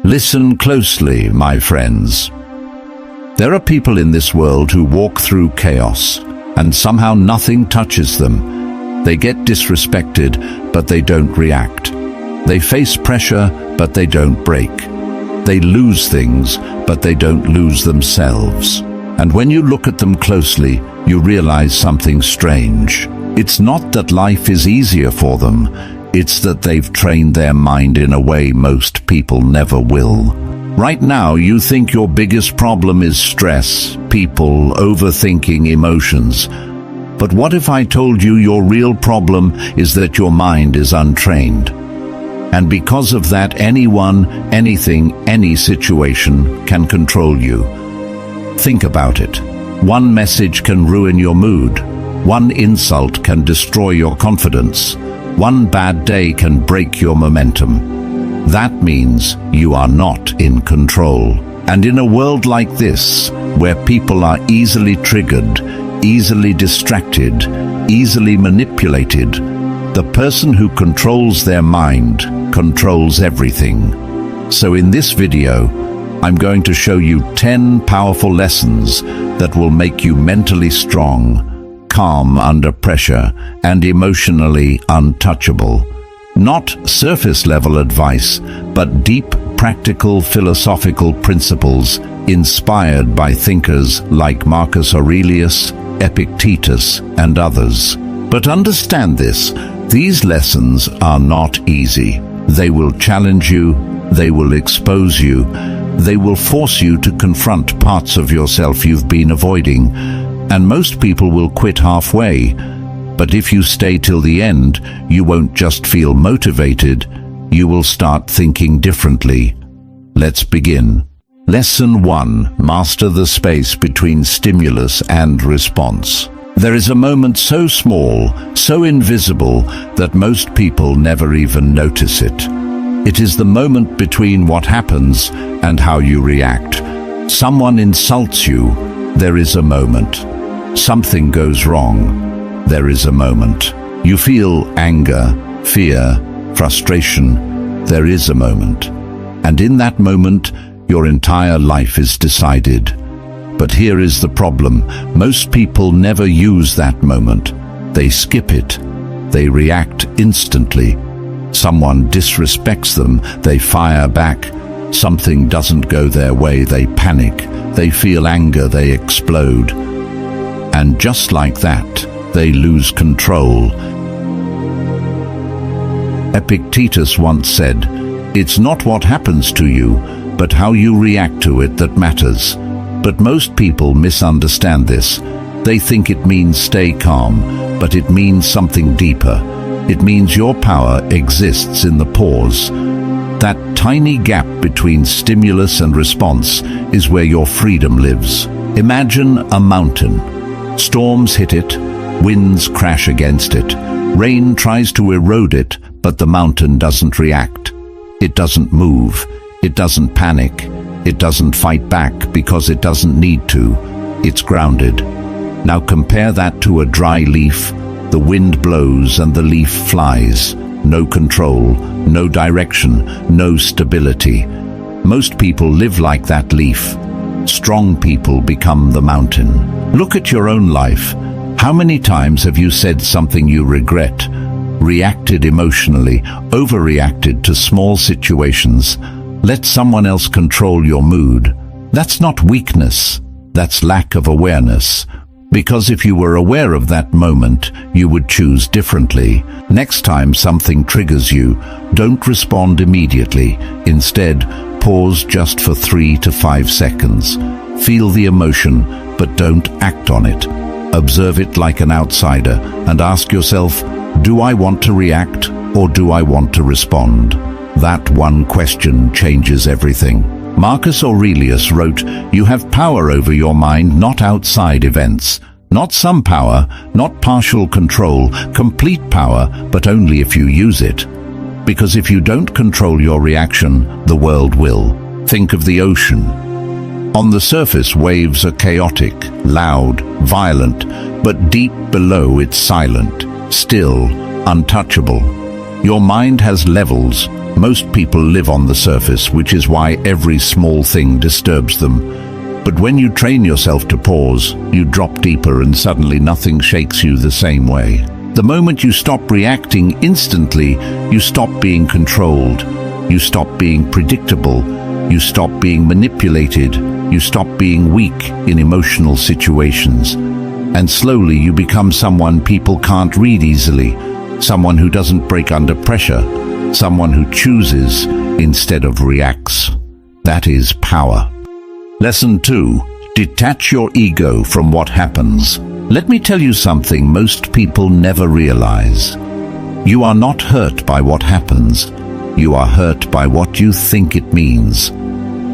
Listen closely, my friends. There are people in this world who walk through chaos, and somehow nothing touches them. They get disrespected, but they don't react. They face pressure, but they don't break. They lose things, but they don't lose themselves. And when you look at them closely, you realize something strange. It's not that life is easier for them, it's that they've trained their mind in a way most people never will. Right now, you think your biggest problem is stress, people, overthinking, emotions. But what if I told you your real problem is that your mind is untrained? And because of that, anyone, anything, any situation can control you. Think about it. One message can ruin your mood. One insult can destroy your confidence. One bad day can break your momentum. That means you are not in control. And in a world like this, where people are easily triggered, easily distracted, easily manipulated, the person who controls their mind controls everything. So in this video, I'm going to show you 10 powerful lessons that will make you mentally strong, calm under pressure, and emotionally untouchable. Not surface-level advice, but deep, practical, philosophical principles inspired by thinkers like Marcus Aurelius, Epictetus, and others. But understand this, these lessons are not easy. They will challenge you, they will expose you, they will force you to confront parts of yourself you've been avoiding, and most people will quit halfway. But if you stay till the end, you won't just feel motivated, you will start thinking differently. Let's begin. Lesson 1. Master the space between stimulus and response. There is a moment so small, so invisible, that most people never even notice it. It is the moment between what happens and how you react. Someone insults you, there is a moment. Something goes wrong, there is a moment. You feel anger, fear, frustration, there is a moment. And in that moment, your entire life is decided. But here is the problem. Most people never use that moment. They skip it. They react instantly. Someone disrespects them, they fire back. Something doesn't go their way, they panic. They feel anger, they explode. And just like that, they lose control. Epictetus once said, "It's not what happens to you, but how you react to it that matters." But most people misunderstand this. They think it means stay calm, but it means something deeper. It means your power exists in the pause. That tiny gap between stimulus and response is where your freedom lives. Imagine a mountain. Storms hit it, winds crash against it, rain tries to erode it, but the mountain doesn't react. It doesn't move, it doesn't panic, it doesn't fight back because it doesn't need to. It's grounded. Now compare that to a dry leaf. The wind blows and the leaf flies. No control, no direction, no stability. Most people live like that leaf. Strong people become the mountain. Look at your own life. How many times have you said something you regret, reacted emotionally, overreacted to small situations, let someone else control your mood? That's not weakness, that's lack of awareness. Because if you were aware of that moment, you would choose differently. Next time something triggers you, don't respond immediately. Instead, pause just for 3 to 5 seconds. Feel the emotion, but don't act on it. Observe it like an outsider and ask yourself, do I want to react or do I want to respond? That one question changes everything. Marcus Aurelius wrote, "You have power over your mind, not outside events. Not some power, not partial control, complete power, but only if you use it. Because if you don't control your reaction, the world will." Think of the ocean. On the surface, waves are chaotic, loud, violent, but deep below it's silent, still, untouchable. Your mind has levels, Most people live on the surface, which is why every small thing disturbs them. But when you train yourself to pause, you drop deeper and suddenly nothing shakes you the same way. The moment you stop reacting instantly, you stop being controlled. You stop being predictable. You stop being manipulated. You stop being weak in emotional situations. And slowly you become someone people can't read easily, someone who doesn't break under pressure, someone who chooses instead of reacts. That is power. Lesson 2. Detach your ego from what happens. Let me tell you something most people never realize. You are not hurt by what happens. You are hurt by what you think it means.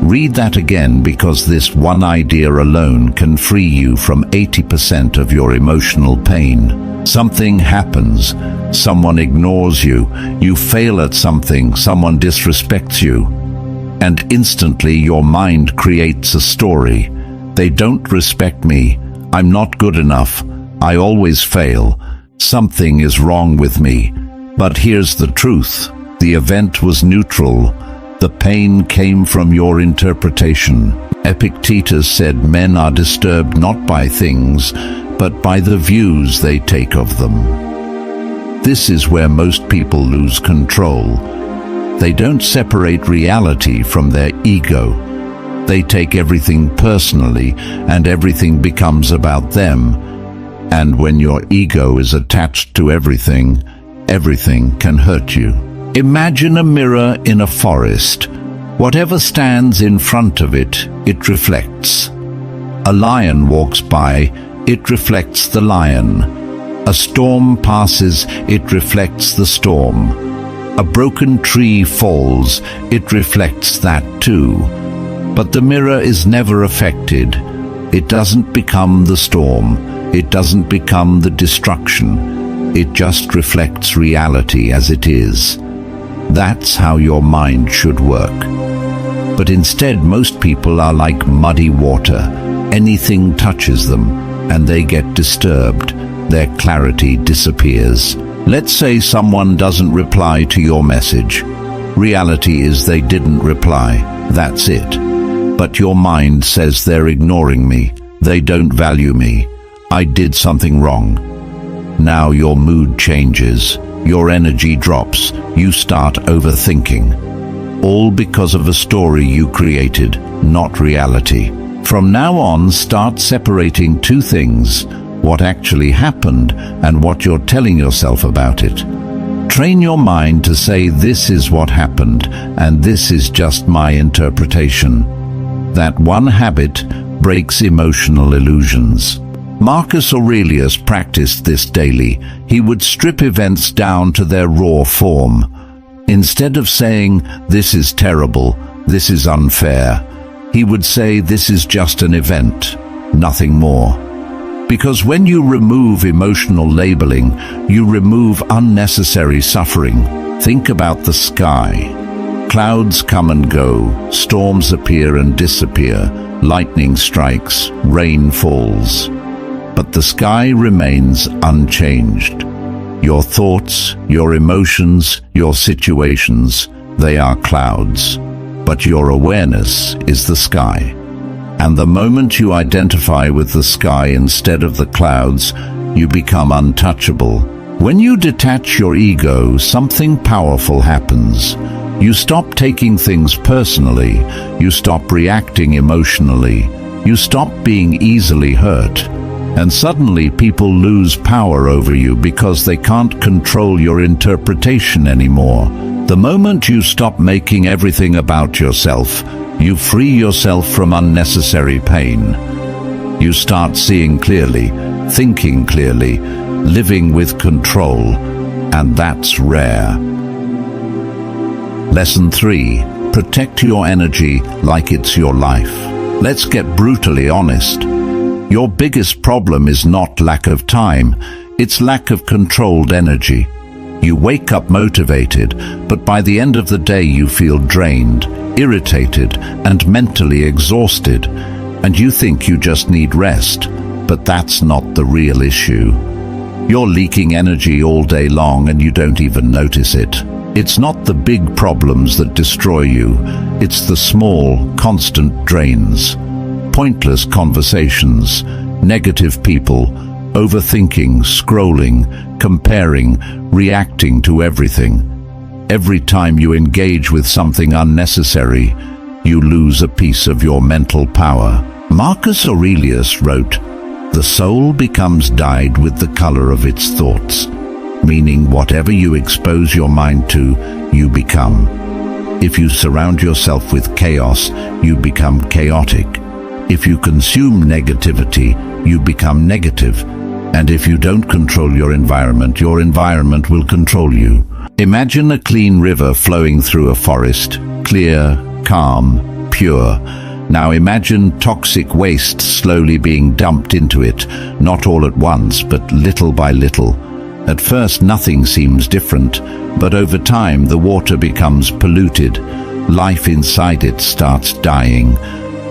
Read that again, because this one idea alone can free you from 80% of your emotional pain. Something happens. Someone ignores you. You fail at something. Someone disrespects you. And instantly your mind creates a story. They don't respect me. I'm not good enough. I always fail. Something is wrong with me. But here's the truth. The event was neutral. The pain came from your interpretation. Epictetus said men are disturbed not by things, but by the views they take of them. This is where most people lose control. They don't separate reality from their ego. They take everything personally, and everything becomes about them. And when your ego is attached to everything, everything can hurt you. Imagine a mirror in a forest. Whatever stands in front of it, it reflects. A lion walks by, it reflects the lion. A storm passes, it reflects the storm. A broken tree falls, it reflects that too. But the mirror is never affected. It doesn't become the storm. It doesn't become the destruction. It just reflects reality as it is. That's how your mind should work. But instead, most people are like muddy water. Anything touches them, and they get disturbed. Their clarity disappears. Let's say someone doesn't reply to your message. Reality is they didn't reply. That's it. But your mind says they're ignoring me. They don't value me. I did something wrong. Now your mood changes. Your energy drops. You start overthinking. All because of a story you created, not reality. From now on, start separating two things: what actually happened and what you're telling yourself about it. Train your mind to say, this is what happened, and this is just my interpretation. That one habit breaks emotional illusions. Marcus Aurelius practiced this daily. He would strip events down to their raw form. Instead of saying, this is terrible, this is unfair, he would say, this is just an event, nothing more. Because when you remove emotional labeling, you remove unnecessary suffering. Think about the sky. Clouds come and go, storms appear and disappear, lightning strikes, rain falls. But the sky remains unchanged. Your thoughts, your emotions, your situations, they are clouds. But your awareness is the sky. And the moment you identify with the sky instead of the clouds, you become untouchable. When you detach your ego, something powerful happens. You stop taking things personally. You stop reacting emotionally. You stop being easily hurt. And suddenly people lose power over you because they can't control your interpretation anymore. The moment you stop making everything about yourself, you free yourself from unnecessary pain. You start seeing clearly, thinking clearly, living with control, and that's rare. Lesson 3. Protect your energy like it's your life. Let's get brutally honest. Your biggest problem is not lack of time, it's lack of controlled energy. You wake up motivated, but by the end of the day you feel drained, irritated, and mentally exhausted, and you think you just need rest, but that's not the real issue. You're leaking energy all day long and you don't even notice it. It's not the big problems that destroy you, it's the small, constant drains. Pointless conversations, negative people, overthinking, scrolling, comparing, reacting to everything. Every time you engage with something unnecessary, you lose a piece of your mental power. Marcus Aurelius wrote, "The soul becomes dyed with the color of its thoughts," meaning whatever you expose your mind to, you become. If you surround yourself with chaos, you become chaotic. If you consume negativity, you become negative. And if you don't control your environment will control you. Imagine a clean river flowing through a forest, clear, calm, pure. Now imagine toxic waste slowly being dumped into it, not all at once, but little by little. At first nothing seems different, but over time the water becomes polluted. Life inside it starts dying.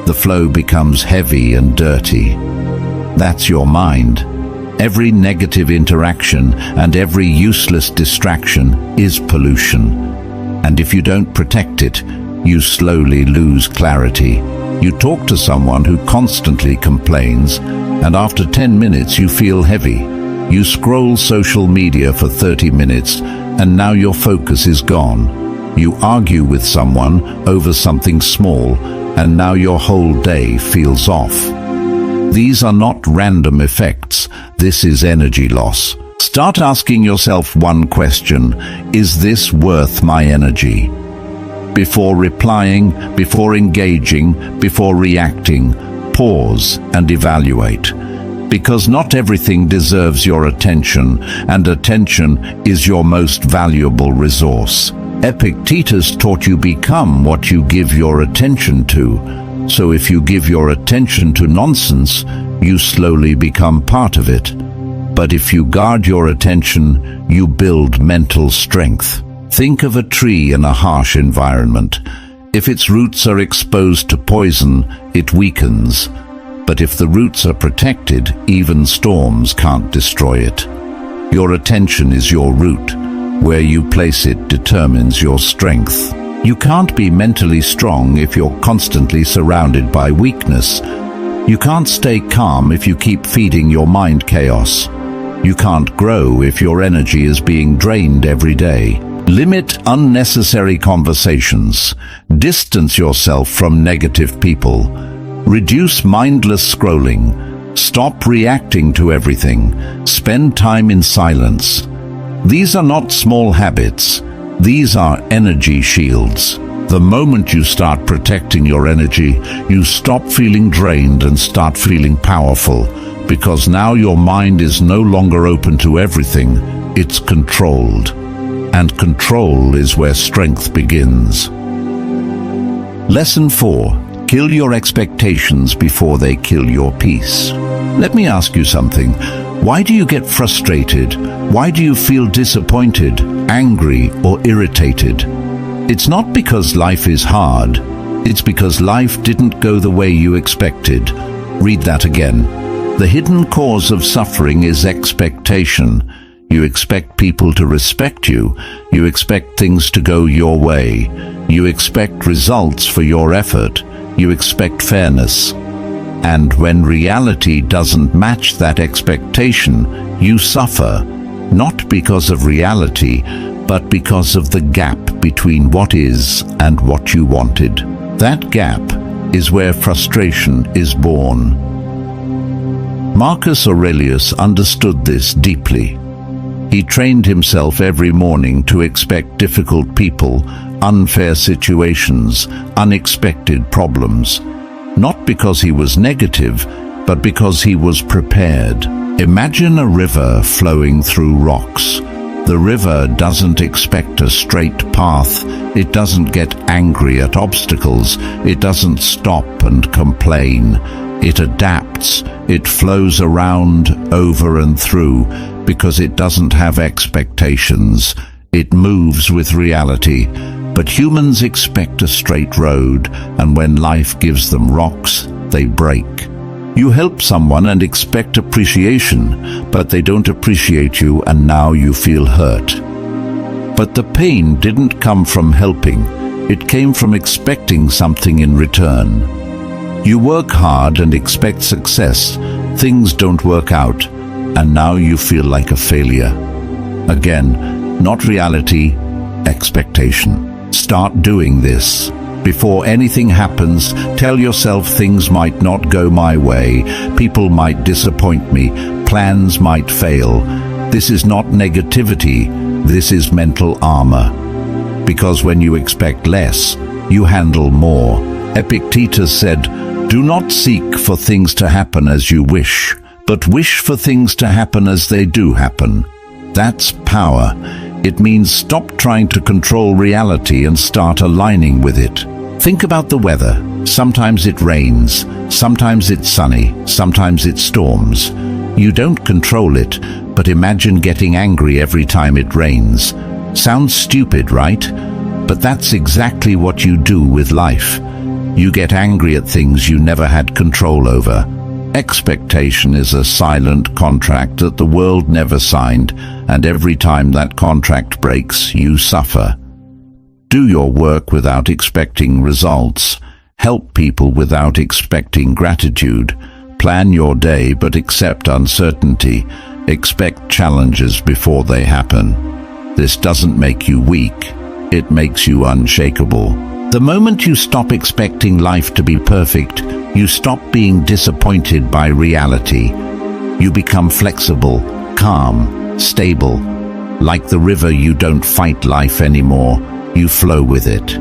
The flow becomes heavy and dirty. That's your mind. Every negative interaction and every useless distraction is pollution. And if you don't protect it, you slowly lose clarity. You talk to someone who constantly complains, and after 10 minutes you feel heavy. You scroll social media for 30 minutes, and now your focus is gone. You argue with someone over something small, and now your whole day feels off. These are not random effects, this is energy loss. Start asking yourself one question: is this worth my energy? Before replying, before engaging, before reacting, pause and evaluate. Because not everything deserves your attention, and attention is your most valuable resource. Epictetus taught you become what you give your attention to. So if you give your attention to nonsense, you slowly become part of it. But if you guard your attention, you build mental strength. Think of a tree in a harsh environment. If its roots are exposed to poison, it weakens. But if the roots are protected, even storms can't destroy it. Your attention is your root. Where you place it determines your strength. You can't be mentally strong if you're constantly surrounded by weakness. You can't stay calm if you keep feeding your mind chaos. You can't grow if your energy is being drained every day. Limit unnecessary conversations. Distance yourself from negative people. Reduce mindless scrolling. Stop reacting to everything. Spend time in silence. These are not small habits. These are energy shields. The moment you start protecting your energy, you stop feeling drained and start feeling powerful, because now your mind is no longer open to everything, it's controlled. And control is where strength begins. Lesson 4. Kill your expectations before they kill your peace. Let me ask you something. Why do you get frustrated? Why do you feel disappointed, angry, or irritated? It's not because life is hard. It's because life didn't go the way you expected. Read that again. The hidden cause of suffering is expectation. You expect people to respect you. You expect things to go your way. You expect results for your effort. You expect fairness. And when reality doesn't match that expectation, you suffer, not because of reality, but because of the gap between what is and what you wanted. That gap is where frustration is born. Marcus Aurelius understood this deeply. He trained himself every morning to expect difficult people, unfair situations, unexpected problems. Not because he was negative, but because he was prepared. Imagine a river flowing through rocks. The river doesn't expect a straight path. It doesn't get angry at obstacles. It doesn't stop and complain. It adapts. It flows around, over and through, because it doesn't have expectations. It moves with reality. But humans expect a straight road, and when life gives them rocks, they break. You help someone and expect appreciation, but they don't appreciate you, and now you feel hurt. But the pain didn't come from helping. It came from expecting something in return. You work hard and expect success. Things don't work out, and now you feel like a failure. Again, not reality, expectation. Start doing this. Before anything happens, tell yourself things might not go my way, people might disappoint me, plans might fail. This is not negativity, this is mental armor. Because when you expect less, you handle more. Epictetus said, "Do not seek for things to happen as you wish, but wish for things to happen as they do happen." That's power. It means stop trying to control reality and start aligning with it. Think about the weather. Sometimes it rains, sometimes it's sunny, sometimes it storms. You don't control it, but imagine getting angry every time it rains. Sounds stupid, right? But that's exactly what you do with life. You get angry at things you never had control over. Expectation is a silent contract that the world never signed, and every time that contract breaks, you suffer. Do your work without expecting results. Help people without expecting gratitude. Plan your day but accept uncertainty. Expect challenges before they happen. This doesn't make you weak. It makes you unshakable. The moment you stop expecting life to be perfect, you stop being disappointed by reality. You become flexible, calm, stable. Like the river, you don't fight life anymore. You flow with it.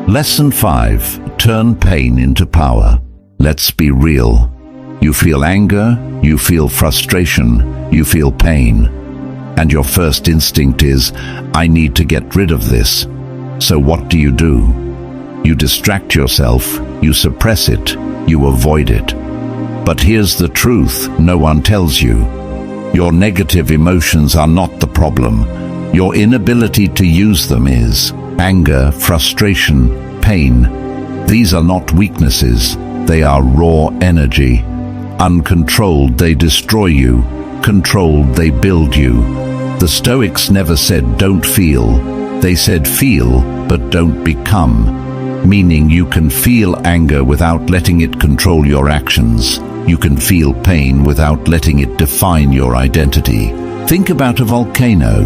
Lesson 5. Turn pain into power. Let's be real. You feel anger, you feel frustration, you feel pain. And your first instinct is, I need to get rid of this. So what do? You distract yourself, you suppress it, you avoid it. But here's the truth no one tells you. Your negative emotions are not the problem. Your inability to use them is. Anger, frustration, pain. These are not weaknesses. They are raw energy. Uncontrolled, they destroy you. Controlled, they build you. The Stoics never said don't feel. They said feel, but don't become. Meaning you can feel anger without letting it control your actions. You can feel pain without letting it define your identity. Think about a volcano.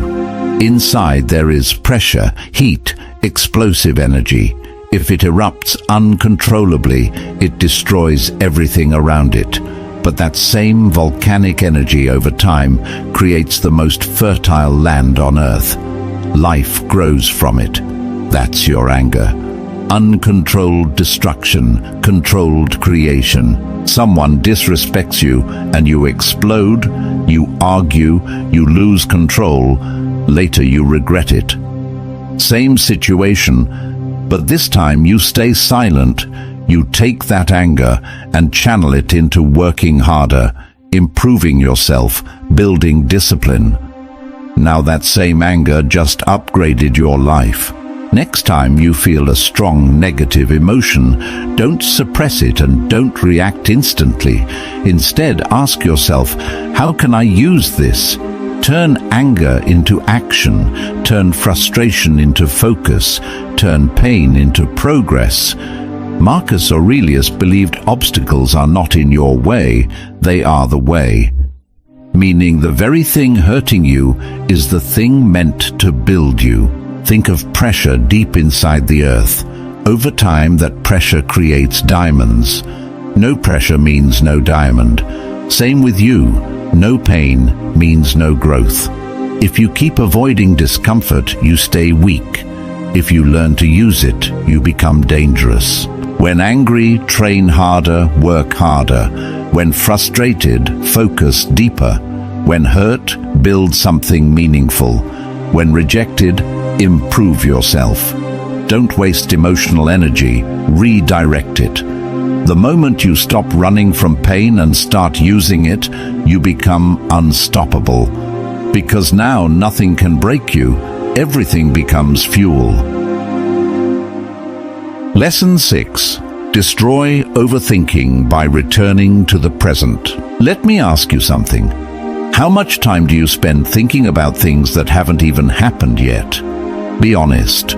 Inside there is pressure, heat, explosive energy. If it erupts uncontrollably, it destroys everything around it. But that same volcanic energy over time creates the most fertile land on Earth. Life grows from it. That's your anger. Uncontrolled destruction, controlled creation. Someone disrespects you and you explode, you argue, you lose control. Later you regret it. Same situation, but this time you stay silent. You take that anger and channel it into working harder, improving yourself, building discipline. Now that same anger just upgraded your life. Next time you feel a strong negative emotion, don't suppress it and don't react instantly. Instead, ask yourself, how can I use this? Turn anger into action, turn frustration into focus, turn pain into progress. Marcus Aurelius believed obstacles are not in your way, they are the way. Meaning the very thing hurting you is the thing meant to build you. Think of pressure deep inside the earth. Over time, that pressure creates diamonds. No pressure means no diamond. Same with you. No pain means no growth. If you keep avoiding discomfort, you stay weak. If you learn to use it, you become dangerous. When angry, train harder, work harder. When frustrated, focus deeper. When hurt, build something meaningful. When rejected, improve yourself. Don't waste emotional energy, redirect it. The moment you stop running from pain and start using it, you become unstoppable. Because now nothing can break you, everything becomes fuel. Lesson 6. Destroy overthinking by returning to the present. Let me ask you something. How much time do you spend thinking about things that haven't even happened yet? Be honest.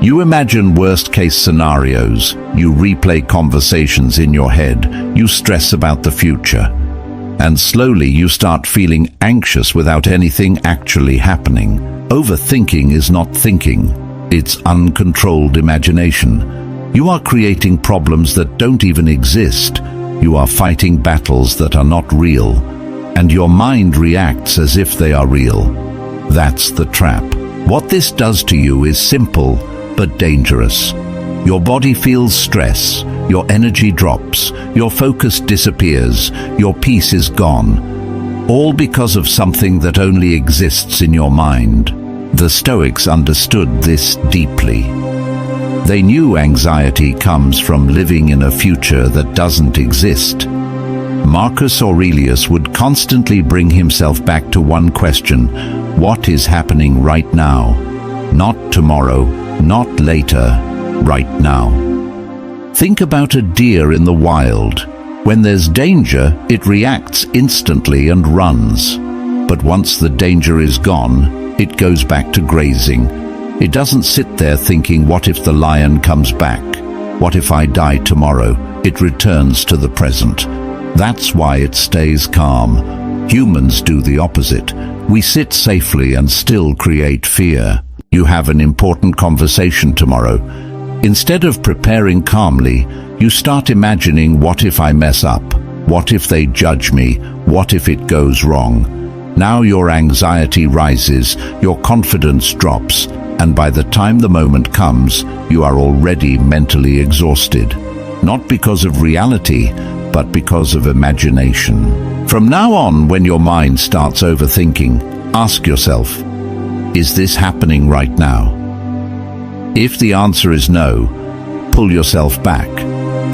You imagine worst-case scenarios, you replay conversations in your head, you stress about the future. And slowly you start feeling anxious without anything actually happening. Overthinking is not thinking. It's uncontrolled imagination. You are creating problems that don't even exist. You are fighting battles that are not real. And your mind reacts as if they are real. That's the trap. What this does to you is simple but dangerous. Your body feels stress, your energy drops, your focus disappears, your peace is gone. All because of something that only exists in your mind. The Stoics understood this deeply. They knew anxiety comes from living in a future that doesn't exist. Marcus Aurelius would constantly bring himself back to one question: what is happening right now? Not tomorrow, not later, right now. Think about a deer in the wild. When there's danger, it reacts instantly and runs. But once the danger is gone, it goes back to grazing. It doesn't sit there thinking, what if the lion comes back? What if I die tomorrow? It returns to the present. That's why it stays calm. Humans do the opposite. We sit safely and still create fear. You have an important conversation tomorrow. Instead of preparing calmly, you start imagining, what if I mess up? What if they judge me? What if it goes wrong? Now your anxiety rises, your confidence drops, and by the time the moment comes, you are already mentally exhausted. Not because of reality, but because of imagination. From now on, when your mind starts overthinking, ask yourself, is this happening right now? If the answer is no, pull yourself back.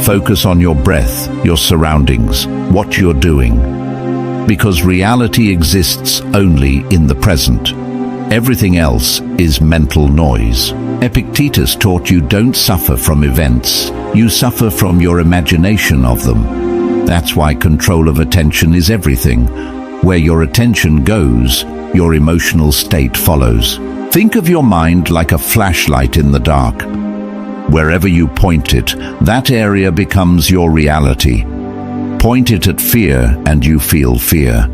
Focus on your breath, your surroundings, what you're doing. Because reality exists only in the present. Everything else is mental noise. Epictetus taught you don't suffer from events, you suffer from your imagination of them. That's why control of attention is everything. Where your attention goes, your emotional state follows. Think of your mind like a flashlight in the dark. Wherever you point it, that area becomes your reality. Point it at fear and you feel fear.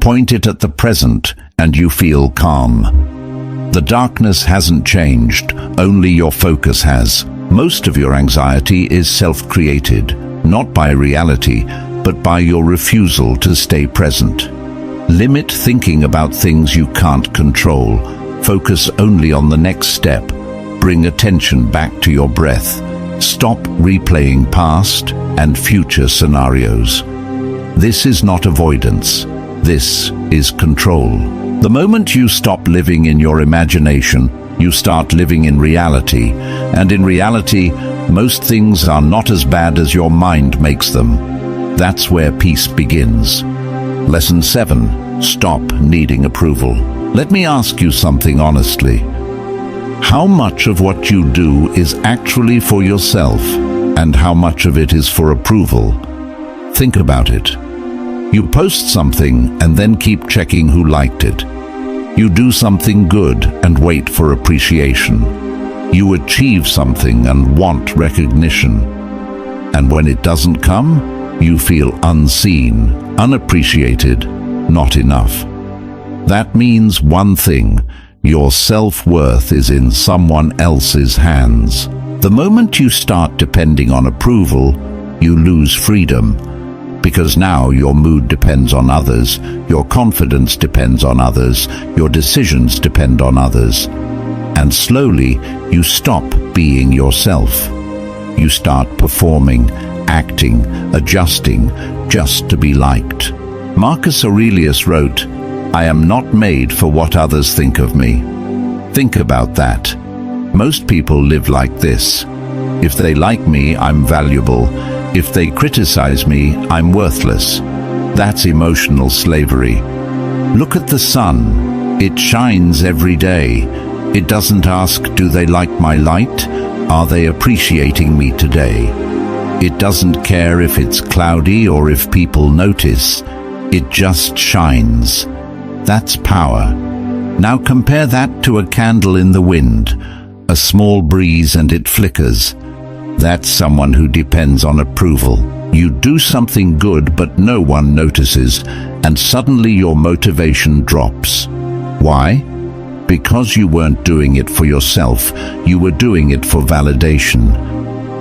Point it at the present and you feel calm. The darkness hasn't changed, only your focus has. Most of your anxiety is self-created, not by reality, but by your refusal to stay present. Limit thinking about things you can't control. Focus only on the next step. Bring attention back to your breath. Stop replaying past and future scenarios. This is not avoidance. This is control. The moment you stop living in your imagination, you start living in reality. And in reality, most things are not as bad as your mind makes them. That's where peace begins. Lesson 7. Stop needing approval. Let me ask you something honestly. How much of what you do is actually for yourself, and how much of it is for approval? Think about it. You post something and then keep checking who liked it. You do something good and wait for appreciation. You achieve something and want recognition. And when it doesn't come, you feel unseen, unappreciated, not enough. That means one thing: your self-worth is in someone else's hands. The moment you start depending on approval, you lose freedom. Because now your mood depends on others, your confidence depends on others, your decisions depend on others. And slowly, you stop being yourself. You start performing, acting, adjusting, just to be liked. Marcus Aurelius wrote, "I am not made for what others think of me." Think about that. Most people live like this. If they like me, I'm valuable. If they criticize me, I'm worthless. That's emotional slavery. Look at the sun. It shines every day. It doesn't ask, do they like my light? Are they appreciating me today? It doesn't care if it's cloudy or if people notice. It just shines. That's power. Now compare that to a candle in the wind. A small breeze and it flickers. That's someone who depends on approval. You do something good but no one notices, and suddenly your motivation drops. Why? Because you weren't doing it for yourself, you were doing it for validation.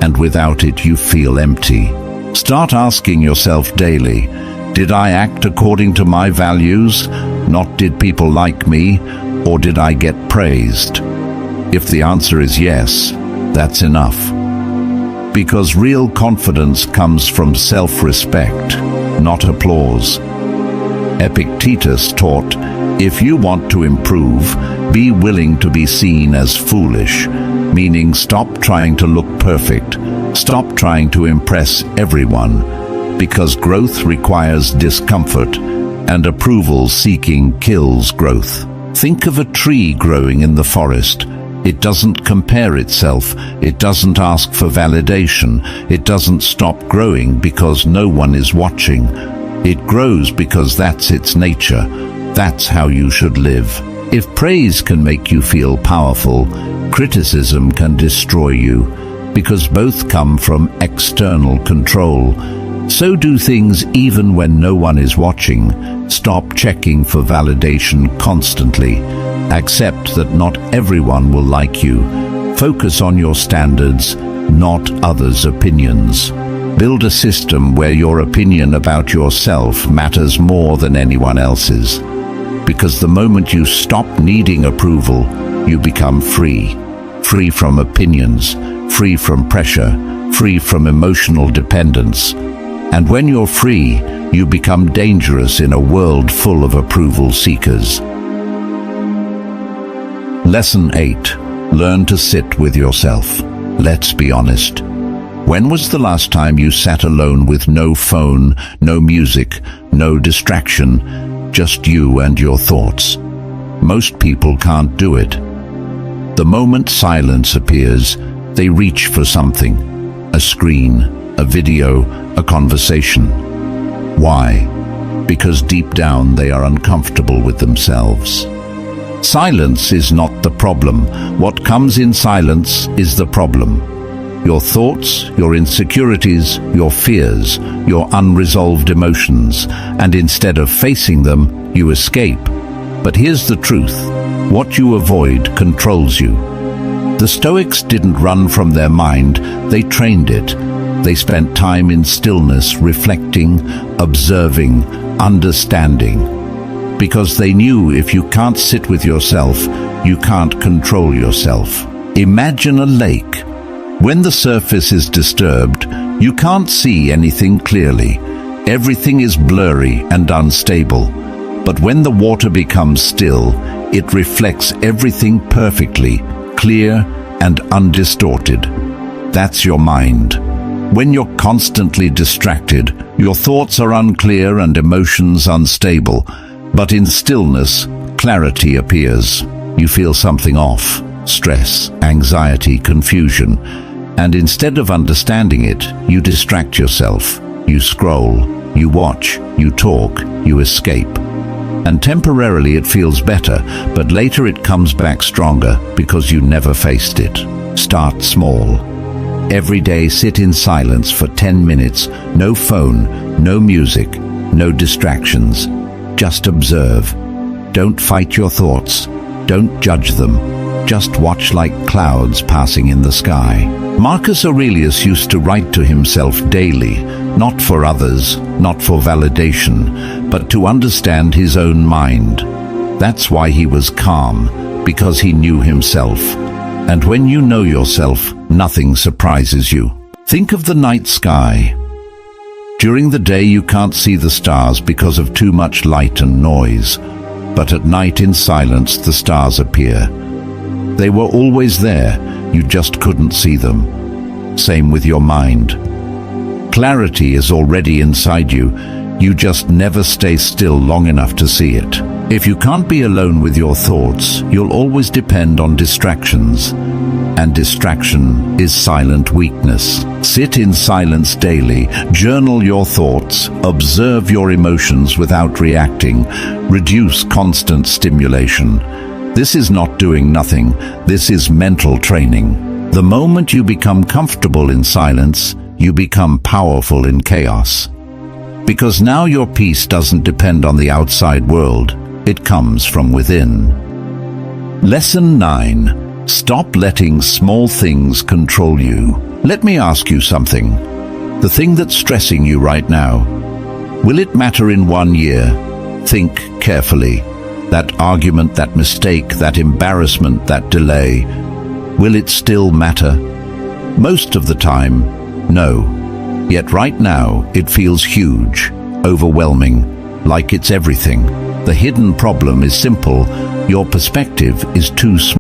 And without it you feel empty. Start asking yourself daily, did I act according to my values? Not did people like me, or did I get praised? If the answer is yes, that's enough. Because real confidence comes from self-respect, not applause. Epictetus taught, if you want to improve, be willing to be seen as foolish, meaning stop trying to look perfect, stop trying to impress everyone, because growth requires discomfort, and approval seeking kills growth. Think of a tree growing in the forest. It doesn't compare itself, it doesn't ask for validation, it doesn't stop growing because no one is watching. It grows because that's its nature. That's how you should live. If praise can make you feel powerful, criticism can destroy you, because both come from external control. So do things even when no one is watching. Stop checking for validation constantly. Accept that not everyone will like you. Focus on your standards, not others' opinions. Build a system where your opinion about yourself matters more than anyone else's. Because the moment you stop needing approval, you become free. Free from opinions, free from pressure, free from emotional dependence. And when you're free, you become dangerous in a world full of approval seekers. Lesson 8. Learn to sit with yourself. Let's be honest. When was the last time you sat alone with no phone, no music, no distraction, just you and your thoughts? Most people can't do it. The moment silence appears, they reach for something. A screen, a video, a conversation. Why? Because deep down they are uncomfortable with themselves. Silence is not the problem. What comes in silence is the problem. Your thoughts, your insecurities, your fears, your unresolved emotions, and instead of facing them, you escape. But here's the truth. What you avoid controls you. The Stoics didn't run from their mind, they trained it. They spent time in stillness, reflecting, observing, understanding. Because they knew if you can't sit with yourself, you can't control yourself. Imagine a lake. When the surface is disturbed, you can't see anything clearly. Everything is blurry and unstable. But when the water becomes still, it reflects everything perfectly, clear and undistorted. That's your mind. When you're constantly distracted, your thoughts are unclear and emotions unstable. But in stillness, clarity appears. You feel something off. Stress, anxiety, confusion. And instead of understanding it, you distract yourself. You scroll, you watch, you talk, you escape. And temporarily it feels better, but later it comes back stronger because you never faced it. Start small. Every day sit in silence for 10 minutes. No phone, no music, no distractions. Just observe. Don't fight your thoughts. Don't judge them. Just watch like clouds passing in the sky. Marcus Aurelius used to write to himself daily, not for others, not for validation, but to understand his own mind. That's why he was calm, because he knew himself. And when you know yourself, nothing surprises you. Think of the night sky. During the day you can't see the stars because of too much light and noise, but at night in silence the stars appear. They were always there, you just couldn't see them. Same with your mind. Clarity is already inside you. You just never stay still long enough to see it. If you can't be alone with your thoughts, you'll always depend on distractions. And distraction is silent weakness. Sit in silence daily, journal your thoughts, observe your emotions without reacting, reduce constant stimulation. This is not doing nothing, this is mental training. The moment you become comfortable in silence, you become powerful in chaos. Because now your peace doesn't depend on the outside world, it comes from within. Lesson 9. Stop letting small things control you. Let me ask you something. The thing that's stressing you right now, will it matter in 1 year? Think carefully. That argument, that mistake, that embarrassment, that delay, will it still matter? Most of the time, no. Yet right now, it feels huge, overwhelming, like it's everything. The hidden problem is simple. Your perspective is too small.